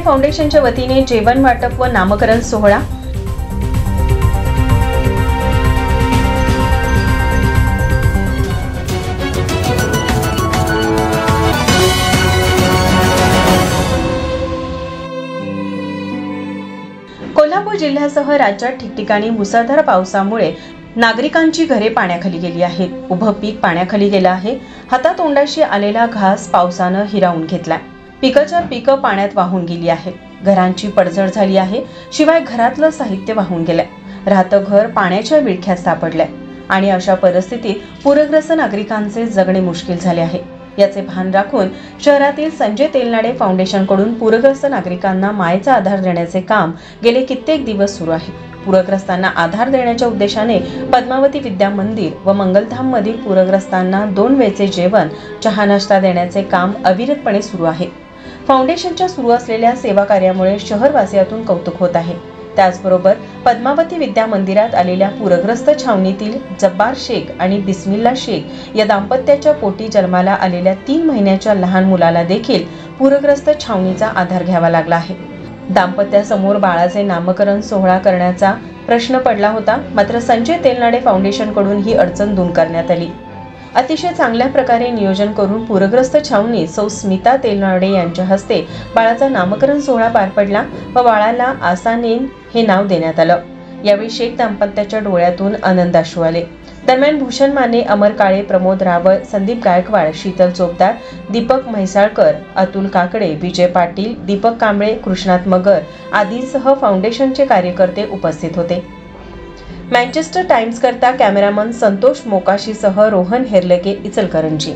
फाउंडेशनच्या वतीने जेवण वाटप व नामकरण सोहळा। कोल्हापूर जिल्ह्यासह राज्यात ठिकठिकाणी मुसळधार पावसामुळे नागरिकांची घरे पाण्याखाली गेली आहेत। उभं पीक पाण्याखाली गेलं आहे। हातातोंडाशी आलेला घास पावसानं हिरावून घेतलाय। पिकाच्या पिकं पाण्यात वाहून गेली आहेत। घरांची पडझड झाली आहे। शिवाय घरातलं साहित्य वाहून गेलंय। राहतं घर पाण्याच्या विळख्यात सापडलंय आणि अशा परिस्थितीत पूरग्रस्त नागरिकांचे जगणे मुश्किल झाले आहे। याचे भान राखून शहरातील संजय तेलनाडे फाउंडेशनकडून पूरग्रस्त नागरिकांना मायेचा आधार देण्याचे काम गेले कित्येक दिवस सुरू आहे। पूरग्रस्तांना आधार देण्याच्या उद्देशाने पद्मावती विद्या मंदिर व मंगलधाम मधील पूरग्रस्तांना 2 वेळचे जेवण, चहा नाश्ता देण्याचे काम अविरतपणे सुरू आहे। फाउंडेशनच्या सुरू असलेल्या सेवा कार्यामुळे शहरवासियांतून कौतुक होत आहे। त्याचबरोबर पद्मावती विद्या मंदिरात आलेल्या पूरग्रस्त छावणीतील जब्बार शेख आणि बिस्मिल्ला शेख या दाम्पत्याच्या पोटी जन्माला आलेल्या 3 महिन्याच्या लहान मुलाला देखील पूरग्रस्त छावणीचा आधार घ्यावा लागला आहे। दाम्पत्यासमोर बाळाचे नामकरण सोहळा करण्याचा प्रश्न पडला होता, मात्र संजय तेलनाडे फाउंडेशनकडून ही अडचण दूर करण्यात आली। अतिशय चांगल्या प्रकारे नियोजन करून पूरग्रस्त छावणीत सौ स्मिता तेलनाडे यांच्या हस्ते बाळाचा नामकरण सोहळा पार पडला व बाळाला आसानेन हे नाव देण्यात आलं। यावेळी शेख दाम्पत्याच्या डोळ्यातून आनंदाश्रू आले। दरम्यान भूषण माने, अमर काळे, प्रमोद रावळ, संदीप गायकवाड, शीतल चोपदार, दीपक म्हैसाळकर, अतुल काकडे, विजय पाटील, दीपक कांबळे, कृष्णात मगर आदींसह फाउंडेशनचे कार्यकर्ते उपस्थित होते। मँचेस्टर टाइम्स करता कॅमेरामन संतोष मोकाशीसह रोहन हेरलगे, इचलकरंजी।